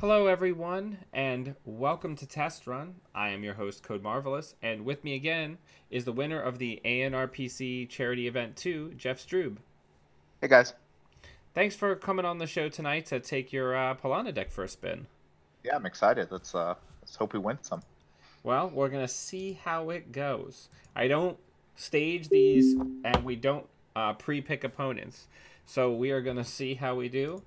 Hello, everyone, and welcome to Test Run. I am your host, Code Marvelous, and with me again is the winner of the ANRPC Charity Event 2, Jeff Strube. Hey guys. Thanks for coming on the show tonight to take your Polana deck for a spin. Yeah, I'm excited. Let's hope we win some. Well, we're gonna see how it goes. I don't stage these, and we don't pre-pick opponents, so we are gonna see how we do.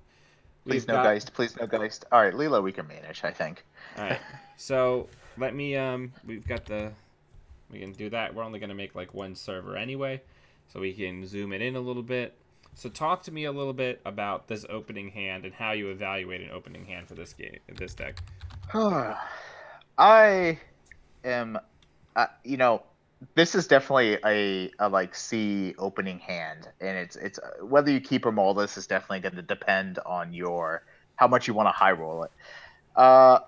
Please We've no got Geist. Please no Geist. All right, Lila we can manage, I think. all right. So let me we've got the we can do that. We're only gonna make like one server anyway, so we can zoom it in a little bit. So talk to me a little bit about this opening hand and how you evaluate an opening hand for this game, this deck. I am, you know, this is definitely a like C opening hand, and it's whether you keep or maul this is definitely going to depend on your how much you want to high roll it. Uh,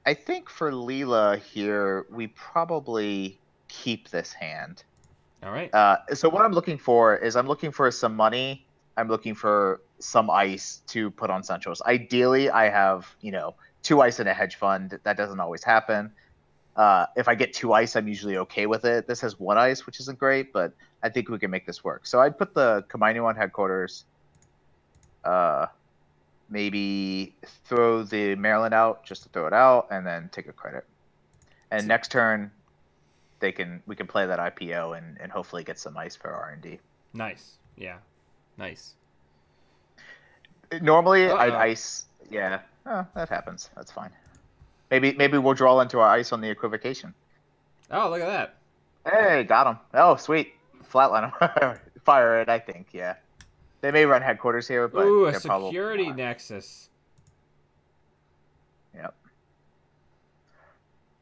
I think for Leela here, we probably keep this hand. All right. So what I'm looking for is I'm looking for some money. I'm looking for some ice to put on Centrals. Ideally, I have, two ice in a hedge fund. That doesn't always happen. If I get two ice, I'm usually okay with it. This has one ice, which isn't great, but I think we can make this work. So I'd put the Kamainu on headquarters. Uh, Maybe throw the Maryland out just to throw it out, and then take a credit. And next turn, we can play that IPO and hopefully get some ice for R&D. Nice. Yeah. Nice. Normally, I'd ice. Yeah, that happens. That's fine. Maybe we'll draw into our ice on the equivocation. Oh, look at that. Hey, got him. Oh, sweet. Flatline him. Fire it, I think. Yeah. They may run headquarters here, but ooh, a they're security probably nexus. Yep.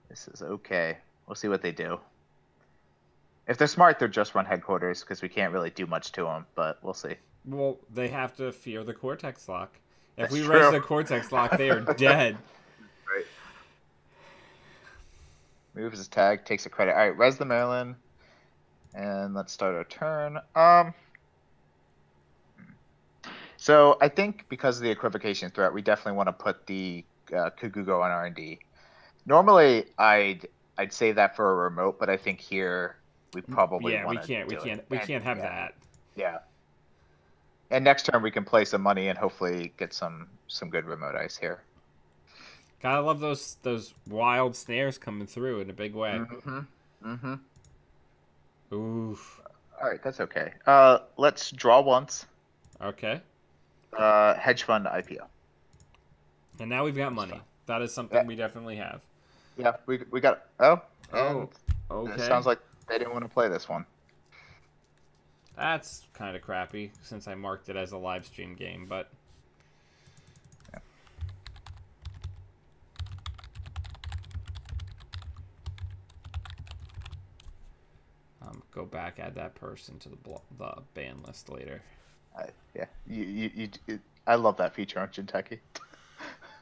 This is okay. We'll see what they do. If they're smart, they'll just run headquarters because we can't really do much to them, but we'll see. Well, they have to fear the Cortex lock. If That's we true. res the Cortex lock, they are dead. Right. Moves his tag, takes a credit. All right, res the Maryland, and let's start our turn. So I think because of the equivocation threat, we definitely want to put the Kugugo on R&D. Normally, I'd save that for a remote, but I think here we probably want to we can't have that. Yeah. And next turn we can play some money and hopefully get some good remote ice here. Gotta love those wild snares coming through in a big way. Oof. All right, that's okay. Let's draw once. Okay. Hedge fund IPO. And now we've got money. That is something we definitely have. Yeah, we got. Oh, okay. It sounds like they didn't want to play this one. That's kind of crappy since I marked it as a live stream game, but. Yeah. Go back, add that person to the ban list later. Yeah, I love that feature on Kentucky.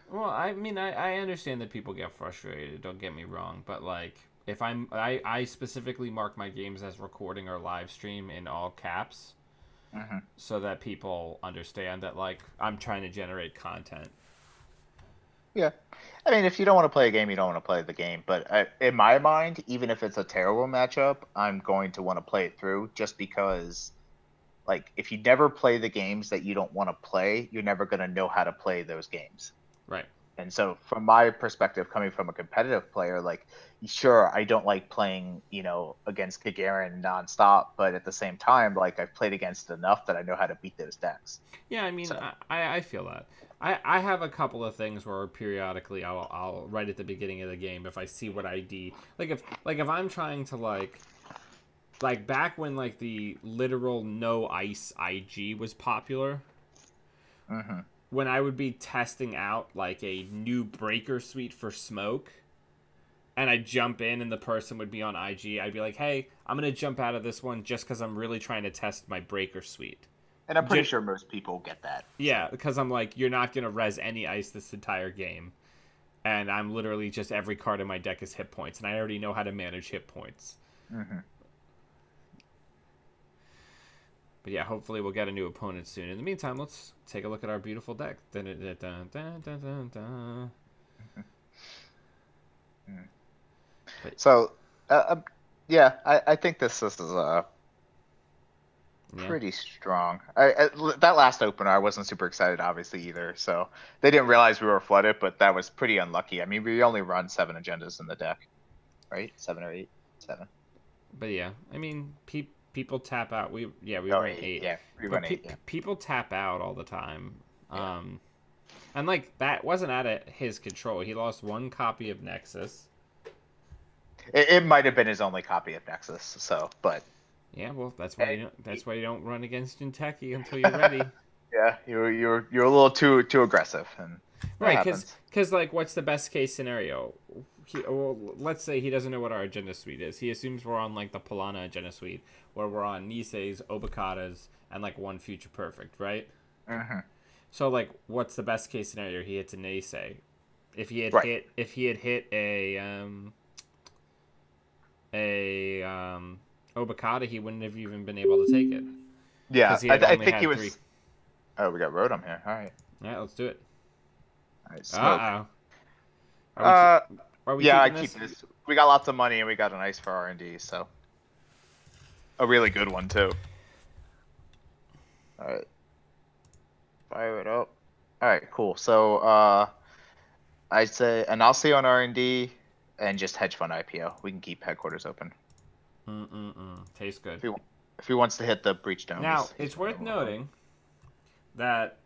Well, I mean, I understand that people get frustrated. Don't get me wrong, but like, if I specifically mark my games as recording or live stream in all caps, so that people understand that like I'm trying to generate content. Yeah, I mean, if you don't want to play a game, you don't want to play the game. But in my mind, even if it's a terrible matchup, I'm going to want to play it through just because. Like, if you never play the games that you don't want to play, you're never going to know how to play those games. Right. And so, from my perspective, coming from a competitive player, like, sure, I don't like playing, against Gagarin nonstop, but at the same time, like, I've played against it enough that I know how to beat those decks. Yeah, I mean, So. I feel that. I have a couple of things where periodically I'll right at the beginning of the game if I see what ID if I'm trying to like back when like the literal no ice IG was popular, when I would be testing out like a new breaker suite for smoke, and I'd jump in and the person would be on IG, I'd be like, hey, I'm going to jump out of this one just because I'm really trying to test my breaker suite. And I'm pretty sure most people get that. Yeah, because I'm like, you're not going to res any ice this entire game. And I'm literally just every card in my deck is hit points, and I already know how to manage hit points. But yeah, hopefully we'll get a new opponent soon. In the meantime, let's take a look at our beautiful deck. But, So, yeah, I think this is yeah. pretty strong. That last opener, I wasn't super excited, obviously, either. So they didn't realize we were flooded, but that was pretty unlucky. I mean, we only run 7 agendas in the deck, right? 7 or 8? 7. But yeah, I mean, people tap out. We Oh, run 8. 8, Yeah, we but run 8. Yeah. people tap out all the time. Yeah. And like that wasn't out of his control. He lost 1 copy of Nexus. It might have been his only copy of Nexus. So, but Yeah, well, that's why you don't run against Jinteki until you're ready. yeah, you're a little too aggressive, and that Right, happens. because like, what's the best case scenario? Well, let's say he doesn't know what our agenda suite is. He assumes we're on like the Polana agenda suite, where we're on Nisei's, Obokata's, and like 1 Future Perfect, right? Mm-hmm. So like, what's the best case scenario? He hits a Nisei. If he had Right. hit a Obokata, he wouldn't have even been able to take it. Yeah, Because he had I only think had he was. 3. Oh, we got Rotom here. All right. All right, let's do it. All right. Smoke. Are we Yeah, I keeping keep this? this. We got lots of money, and we got an ice for R&D, so a really good one too. All right. Fire it up. All right, cool. So, I'd say, and I'll see on R&D and just hedge fund IPO. We can keep headquarters open. Tastes good. If he wants to hit the breach dome. Now, it's worth noting that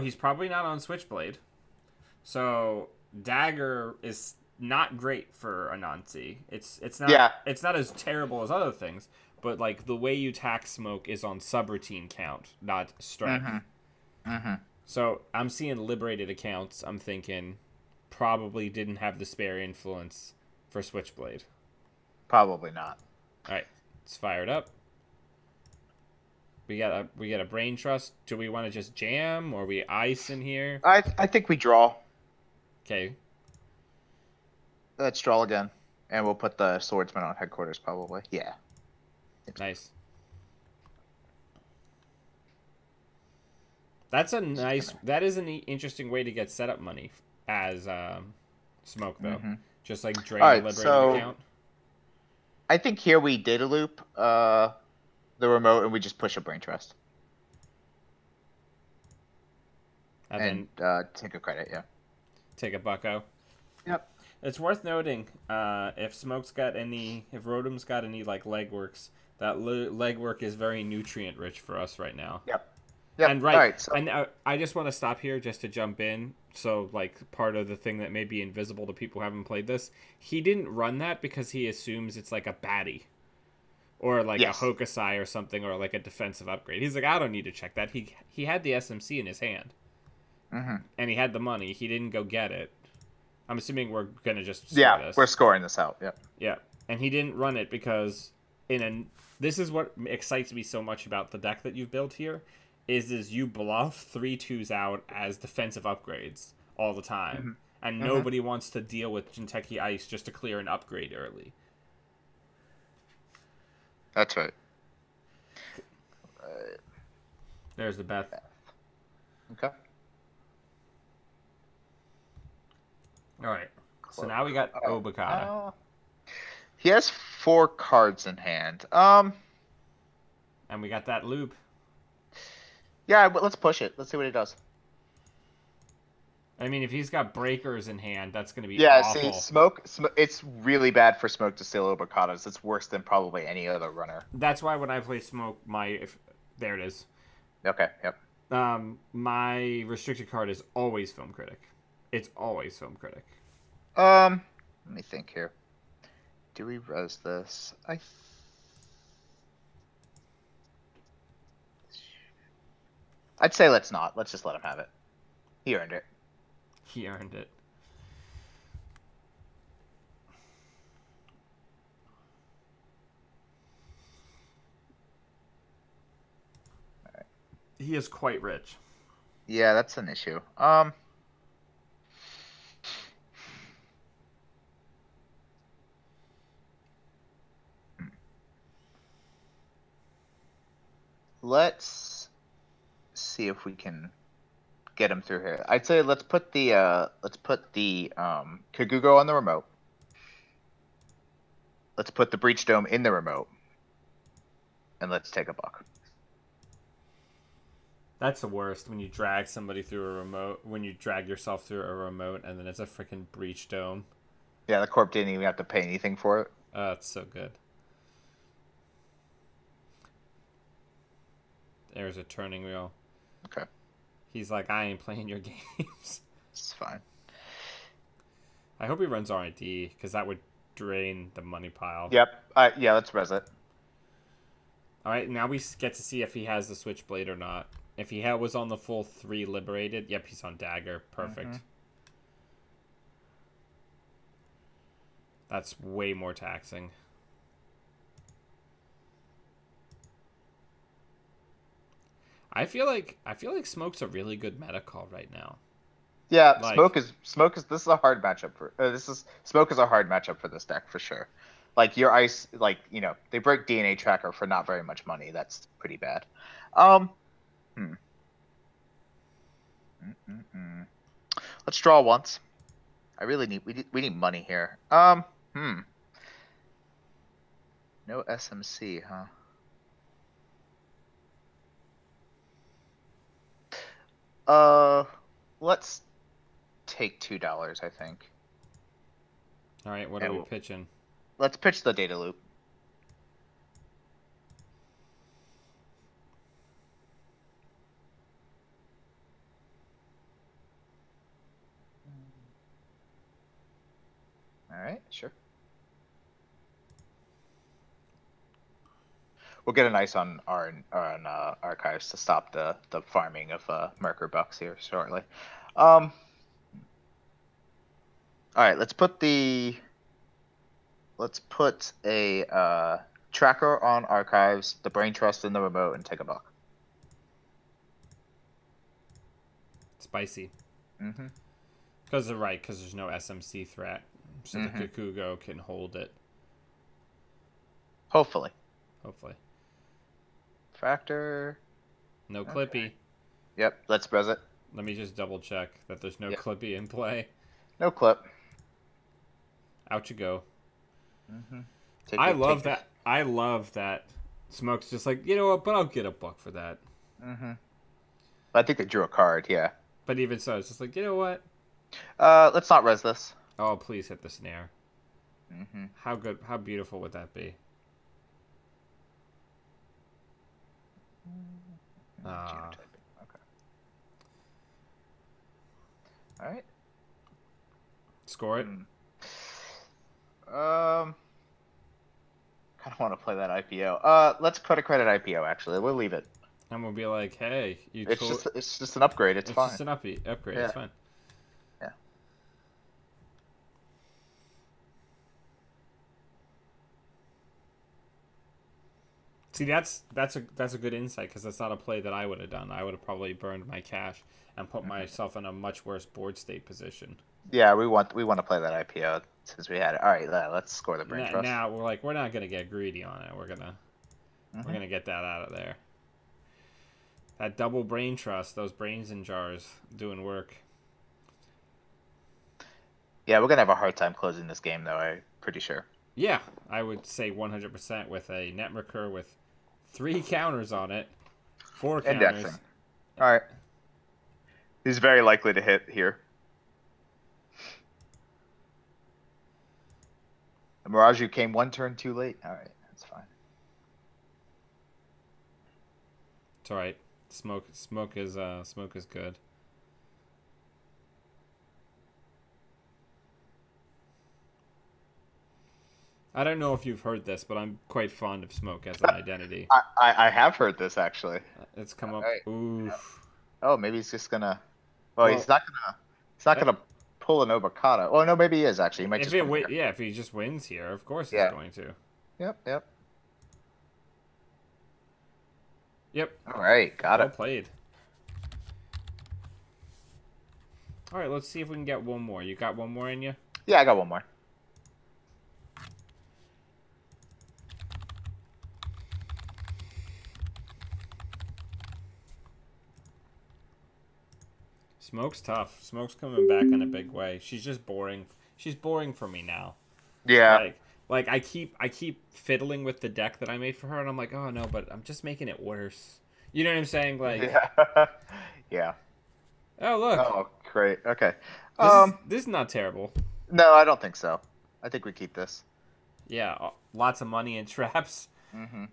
he's probably not on Switchblade. So Dagger is not great for Anansi. It's not it's not as terrible as other things, but like the way you tax Smoke is on subroutine count, not strength. So I'm seeing liberated accounts. I'm thinking probably didn't have the spare influence for Switchblade. Probably not. All right, let's fire it up. We got a brain trust. Do we want to just jam or we ice in here? I think we draw. Okay. Let's draw again, and we'll put the swordsman on headquarters probably. Yeah. Nice. That is an interesting way to get setup money as Smoke though. Just like drain a liberated account. I think here we data loop the remote and we just push a brain trust. And then take a credit, yeah. Take a bucko. Yep. It's worth noting if Rotom's got any like legworks, that legwork is very nutrient rich for us right now. Yep. And I just want to stop here just to jump in. So like part of the thing that may be invisible to people who haven't played this, he didn't run that because he assumes it's like a baddie. Or like a Hokusai or something, or like a defensive upgrade. He's like, I don't need to check that. He had the SMC in his hand. And he had the money. He didn't go get it. I'm assuming we're going to just score this. We're scoring this out. Yep. Yeah. And he didn't run it because this is what excites me so much about the deck that you've built here, is you bluff 3/2s out as defensive upgrades all the time. And nobody wants to deal with Jinteki Ice just to clear an upgrade early. That's right. There's the Beth. Okay. All right. So now we got Obokata. He has 4 cards in hand. And we got that loop. Yeah, but let's push it. Let's see what he does. I mean, if he's got breakers in hand, that's going to be awful. See, Smoke, it's really bad for Smoke to steal Obokatas. It's worse than probably any other runner. That's why when I play Smoke, there it is. Okay, yep. My restricted card is always Film Critic. It's always Film Critic. Let me think here. Do we res this? I'd say let's not. Let's just let him have it. He earned it. He earned it. Right. He is quite rich. Yeah, that's an issue. Let's see if we can get him through here. I'd say let's put the Kagugo on the remote. Let's put the Breach Dome in the remote. And let's take a buck. That's the worst, when you drag somebody through a remote, when you drag yourself through a remote, and then it's a freaking Breach Dome. Yeah, the Corp didn't even have to pay anything for it. That's so good. There's a turning wheel. Okay. He's like, I ain't playing your games. It's fine. I hope he runs R&D, because that would drain the money pile. Yep. Yeah, let's res it. Alright, now we get to see if he has the Switchblade or not. If he was on the full 3 Liberated, yep, he's on Dagger. Perfect. Mm-hmm. That's way more taxing. I feel like Smoke's a really good meta call right now. Yeah, Like, Smoke is this is a hard matchup for Smoke is a hard matchup for this deck for sure. Like your ice, like they break DNA Tracker for not very much money. That's pretty bad. Let's draw once. I really need we need money here. No SMC, huh? Let's take $2, I think. all right, what are we pitching? Let's pitch the data loop. All right, sure. We'll get an ice on our archives to stop the farming of Merker Bucks here shortly. All right, let's put a tracker on archives, the Brain Trust in the remote, and take a buck. Spicy. Mm-hmm. Because they're right, because there's no SMC threat, so the Kakugo can hold it. Hopefully. Factor. No Clippy. Yep, let's res it. Let me just double check that there's no Clippy in play. No clip. Out you go. Mm-hmm. I love that Smoke's just like, you know what, but I'll get a buck for that. Mm-hmm. I think they drew a card, yeah. But even so, it's just like, you know what? Let's not res this. Oh, please hit the snare. Mm-hmm. How beautiful would that be? Okay. All right. Score it. I don't want to play that IPO. Let's credit IPO. Actually, we'll leave it. And we'll be like, hey, it's just an upgrade. It's fine. It's just an upgrade. Yeah. It's fine. Yeah. See, that's a good insight, because that's not a play that I would have done. I would have probably burned my cash and put myself in a much worse board state position. Yeah, we want to play that IPO since we had it. All right, let's score the Brain Trust. Now we're not gonna get greedy on it. We're gonna get that out of there. That double Brain Trust, those brains in jars, doing work. Yeah, we're gonna have a hard time closing this game, though. I'm pretty sure. Yeah, I would say 100% with a net recur with 3 counters on it, 4 counters. Indexing. All right. He's very likely to hit here. The Mirage came 1 turn too late. All right, that's fine. It's all right. Smoke is good. I don't know if you've heard this, but I'm quite fond of Smoke as an identity. I have heard this, actually. It's come up. Right. Oof. Oh, maybe he's just gonna. Well, he's not gonna pull an NGObokata. Oh no, maybe he is actually. He might just. If he just wins here, of course he's going to. Yep. Yep. All right, got it. Well played. All right, let's see if we can get one more. You got one more in you? Yeah, I got one more. Smoke's tough. Smoke's coming back in a big way. She's just boring. She's boring for me now. Yeah. Like I keep fiddling with the deck that I made for her, and I'm like, oh no, but I'm just making it worse. You know what I'm saying? Like, Yeah. Yeah. oh look, Oh, great. Okay. this is not terrible. No, I don't think so. I think we keep this. Yeah, lots of money in traps. Mm-hmm.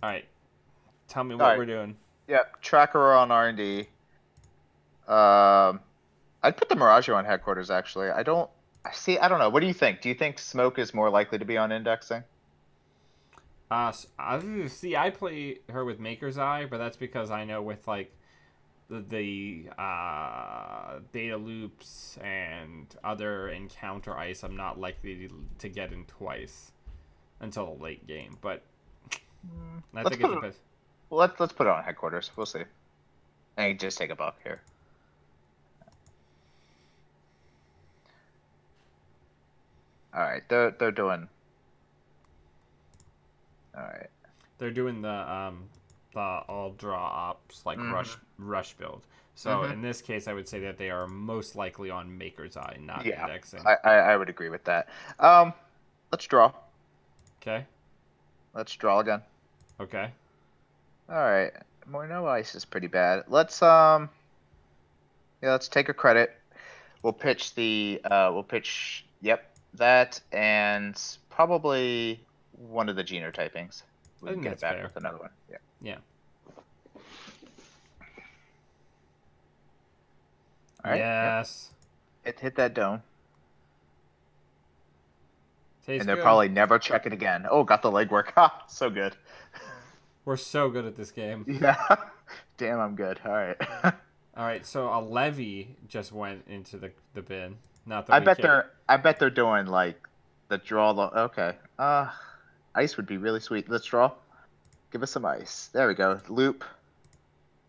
All right, tell me All what right. we're doing. Yep. Tracker on R&D. I'd put the Mirage on headquarters. Actually, I don't. I don't know. What do you think? Do you think Smoke is more likely to be on indexing? I play her with Maker's Eye, but that's because I know with like the data loops and other encounter ice, I'm not likely to get in twice until the late game. But I think it depends. Let's put it on headquarters. We'll see. And just take a buck here. All right, they're doing. All right. They're doing the all draw ops like rush build. So in this case, I would say that they are most likely on Maker's Eye, not indexing. I would agree with that. Let's draw. Okay. Let's draw again. Okay. All right. No ice is pretty bad. Let's let's take a credit. We'll pitch that and probably one of the genotypings. We can get it back with another one. Yeah. Yeah. All right. Yes. Yep. Hit that dome. Tastes and they're good. probably never check it again. Oh, got the legwork. Ha, so good. We're so good at this game. Yeah. Damn, I'm good. All right. All right, so a levy just went into the bin. Not I that bet they're doing like the draw. Okay. Ice would be really sweet. Let's draw. Give us some ice. There we go. Loop.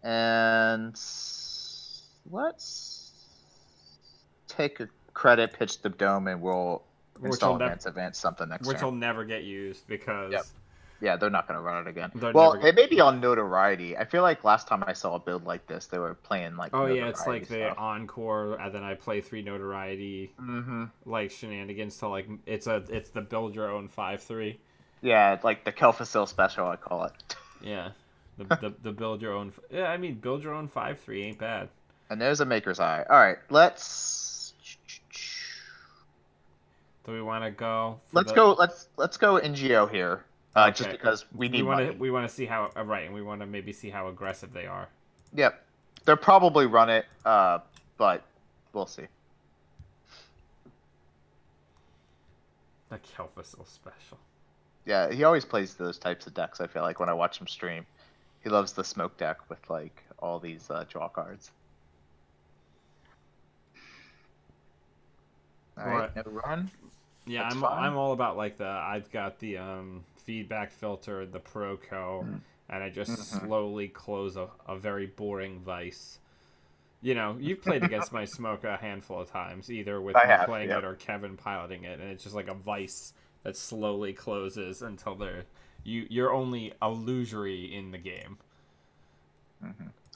And let's take a credit, pitch the dome, and we'll install advance something next turn. Which will never get used because... Yep. Yeah, they're not going to run it again. Well, it may be on notoriety. I feel like last time I saw a build like this, they were playing like it's like the encore, and then I play 3 notoriety like shenanigans to like it's the build your own 5/3. Yeah, it's like the Kelfasil special, I call it. Yeah, the build your own. Yeah, I mean build your own 5/3 ain't bad. And there's a Maker's Eye. All right, let's. Do we want to go? Let's go NGO here. Okay. Just because we want to see how right, and we want to maybe see how aggressive they are. Yep, they'll probably run it, but we'll see. The Kelfasil special. Yeah, he always plays those types of decks. I feel like when I watch him stream, he loves the smoke deck with like all these draw cards. All right, no run. Yeah, I'm all about like I've got the feedback filter, the Proco, and I just slowly close a very boring vice. You know, you've played against my smoke a handful of times, either with me playing it or Kevin piloting it, and it's just like a vice that slowly closes until you're only illusory in the game.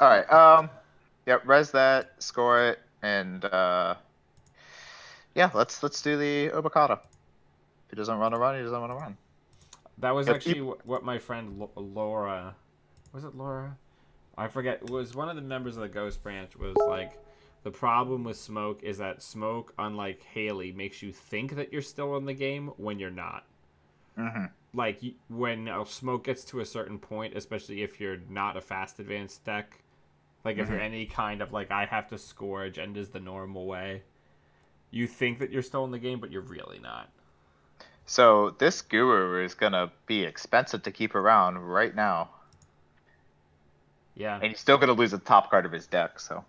All right, res that, score it, and let's do the Obokata. If he doesn't run a run, he doesn't want to run. That was actually what my friend Laura... Was it Laura? I forget. It was one of the members of the Ghost Branch was like, the problem with Smoke is that Smoke, unlike Haley, makes you think that you're still in the game when you're not. Like, when Smoke gets to a certain point, especially if you're not a fast advanced deck, like if you're any kind of, like, I have to score agendas the normal way, you think that you're still in the game, but you're really not. So this Guru is going to be expensive to keep around right now. Yeah. And he's still going to lose the top card of his deck, so.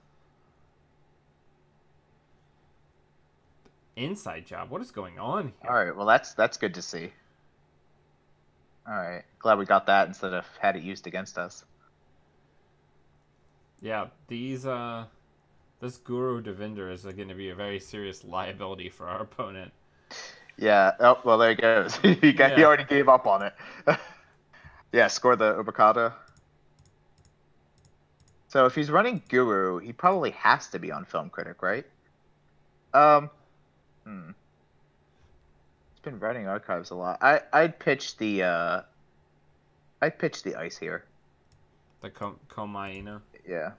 Inside job. What is going on here? All right, well, that's good to see. All right. Glad we got that instead of had it used against us. Yeah, this Guru Devinder is going to be a very serious liability for our opponent. Yeah. Oh, well, there he goes. He already gave up on it. Yeah, score the Obokata. So if he's running Guru, he probably has to be on Film Critic, right? Um, hmm. He's been running archives a lot. I'd pitch the ice here. The Komaina. Yeah.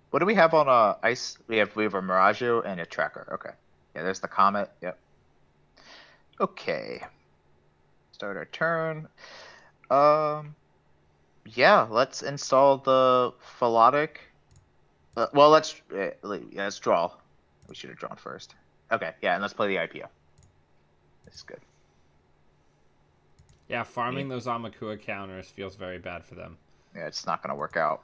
What do we have on ice? We have a Miragio and a Tracker. Okay. Yeah, there's the Comet. Yep. Okay. Start our turn. Yeah, let's install the Philotic. Well, let's draw. We should have drawn first. Okay, yeah, and let's play the IPO. This is good. Yeah, farming those Amakua counters feels very bad for them. Yeah, it's not going to work out.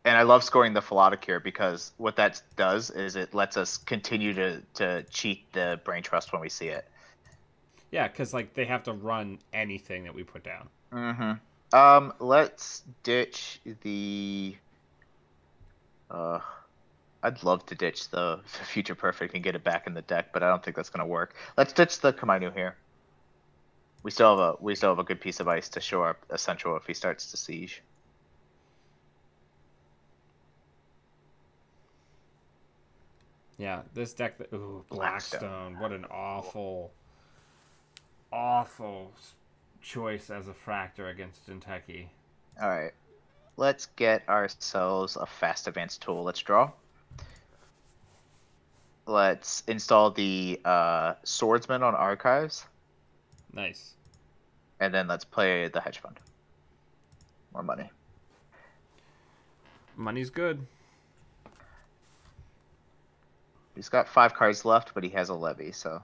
And I love scoring the Philotic here because what that does is it lets us continue to cheat the Brain Trust when we see it. Yeah, because like they have to run anything that we put down. Mm-hmm. Let's ditch the. I'd love to ditch the Future Perfect and get it back in the deck, but I don't think that's gonna work. Let's ditch the Kamainu here. We still have a good piece of ice to show up Essential if he starts to siege. Yeah, this deck. Ooh, Blackstone. What an awful choice as a Fractor against Jinteki. All right, let's get ourselves a fast advance tool. Let's draw. Let's install the Swordsman on Archives. Nice. And then let's play the Hedge Fund. More money. Money's good. He's got 5 cards left, but he has a levy, so.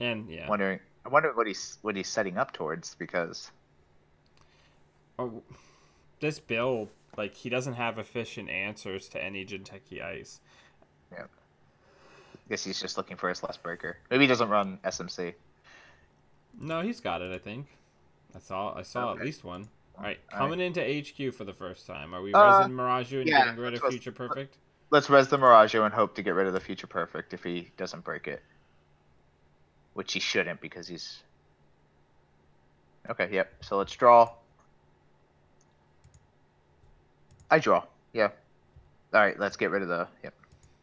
And yeah. I wonder what he's setting up towards because. Oh, this build, like he doesn't have efficient answers to any Jinteki ice. Yeah. I guess he's just looking for his last breaker. Maybe he doesn't run SMC. No, he's got it. I think. I saw Okay. at least one. All right, All coming into HQ for the first time. Are we resin Miragio and getting rid of Future Perfect? Let's res the Miragio and hope to get rid of the Future Perfect if he doesn't break it. Which he shouldn't because he's... Okay, yep. So let's draw. I draw. Yeah. All right, let's get rid of the... Yep.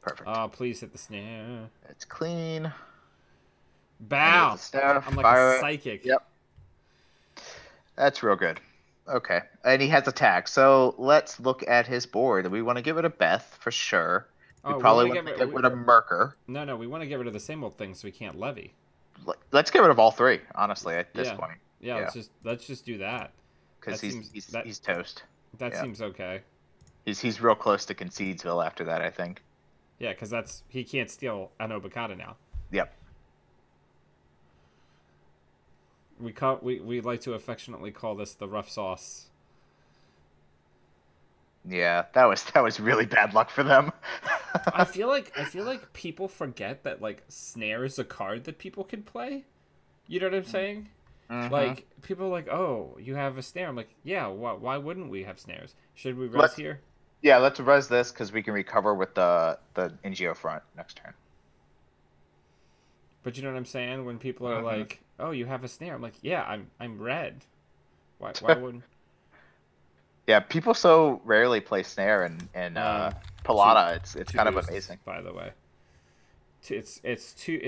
Perfect. Oh, please hit the snare. It's clean. Bow! I'm like a psychic. Yep. That's real good. Okay. And he has attack. So let's look at his board. We want to get rid of Beth for sure. We probably want to get rid of Merker. No, we want to get rid of the same old thing so we can't levy. Let's get rid of all 3, honestly, at this point. Yeah, let's just do that. Because he's toast. That seems okay. He's real close to Concedesville after that, I think. Yeah, because he can't steal NGObokata now. Yep. We like to affectionately call this the rough sauce. Yeah, that was really bad luck for them. I feel like people forget that like snare is a card that people can play. You know what I'm saying? Mm-hmm. Like people are like, oh, you have a snare. I'm like, yeah. Why wouldn't we have snares? Should we res here? Yeah, let's res this because we can recover with the NGO front next turn. But you know what I'm saying? When people are like, "Oh, you have a snare," I'm like, "Yeah, I'm red." Why wouldn't? Yeah, people so rarely play snare in Palata. It's kind of amazing. By the way, it's two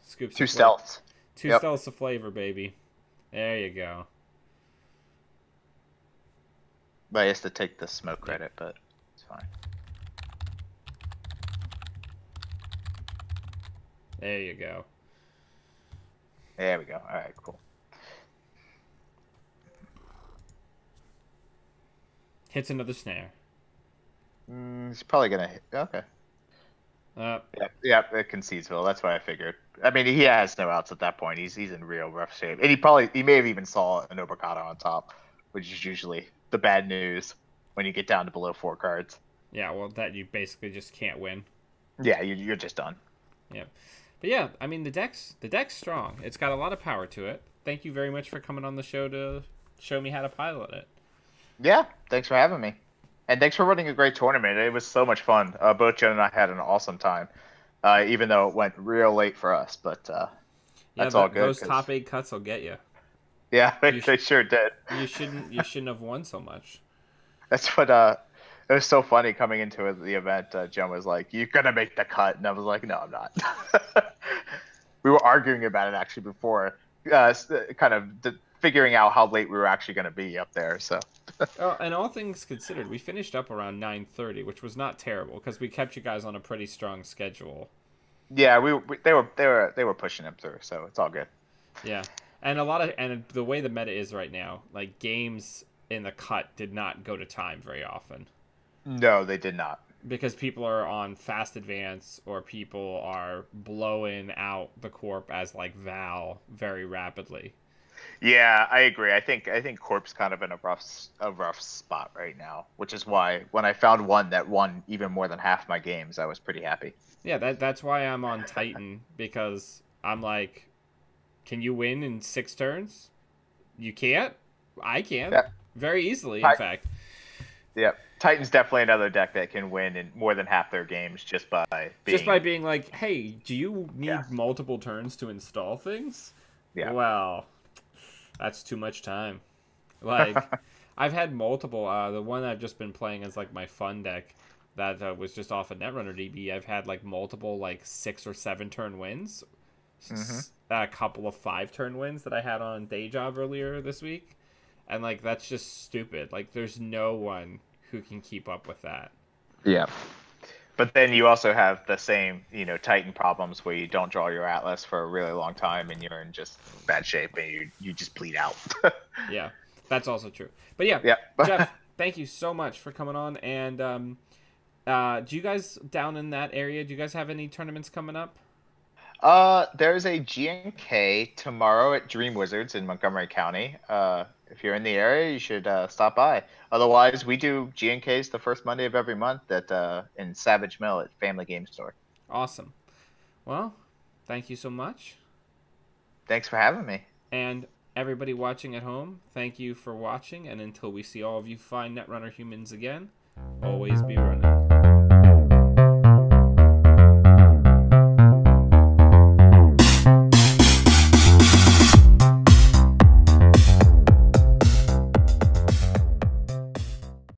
scoops. 2 stealths. 2 stealths of flavor, baby. There you go. But he has to take the smoke credit, but it's fine. There you go. There we go. All right, cool. Hits another snare. He's probably gonna hit. Okay. Yeah, it Concedesville. That's what I figured. I mean, he has no outs at that point. He's in real rough shape, and he may have even saw an NGObokata on top, which is usually the bad news when you get down to below 4 cards. Yeah, well, that you basically just can't win. Yeah, you're just done. Yeah. But yeah, I mean the deck's strong. It's got a lot of power to it. Thank you very much for coming on the show to show me how to pilot it. Yeah, thanks for having me. And thanks for running a great tournament. It was so much fun. Both Jen and I had an awesome time, even though it went real late for us. But Yeah, That's all good. those top 8 cuts will get you. Yeah, they sure did. You shouldn't have won so much. That's what it was so funny coming into the event. Jen was like, "You're gonna make the cut," and I was like, "No, I'm not." We were arguing about it actually before, kind of figuring out how late we were actually going to be up there. So, oh, and all things considered, we finished up around 9:30, which was not terrible because we kept you guys on a pretty strong schedule. Yeah, they were pushing him through, so it's all good. Yeah, and the way the meta is right now, like games in the cut did not go to time very often. No, they did not. Because people are on fast advance or people are blowing out the corp as like Val very rapidly. Yeah, I agree. I think Corp's kind of in a rough spot right now, which is why when I found one that won even more than half my games, I was pretty happy. Yeah, that's why I'm on Titan, because I'm like, can you win in 6 turns? You can't? I can. Yeah. Very easily, in fact. Yeah, Titan's definitely another deck that can win in more than half their games just by being like, hey, do you need multiple turns to install things? Yeah. Well, that's too much time. Like, I've had multiple. The one I've just been playing is like my fun deck that was just off of Netrunner DB. I've had like multiple like 6 or 7 turn wins. A couple of 5-turn wins that I had on Day Job earlier this week. And, like, that's just stupid. Like, there's no one who can keep up with that. Yeah. But then you also have the same, Titan problems where you don't draw your Atlas for a really long time and you're in just bad shape and you just bleed out. Yeah, that's also true. But, yeah. Jeff, thank you so much for coming on. And do you guys down in that area, do you guys have any tournaments coming up? There's a GNK tomorrow at Dream Wizards in Montgomery County. If you're in the area, you should stop by. Otherwise, we do GNKs the first Monday of every month in Savage Mill at Family Game Store. Awesome. Well, thank you so much. Thanks for having me. And everybody watching at home, thank you for watching. And until we see all of you fine Netrunner humans again, always be running.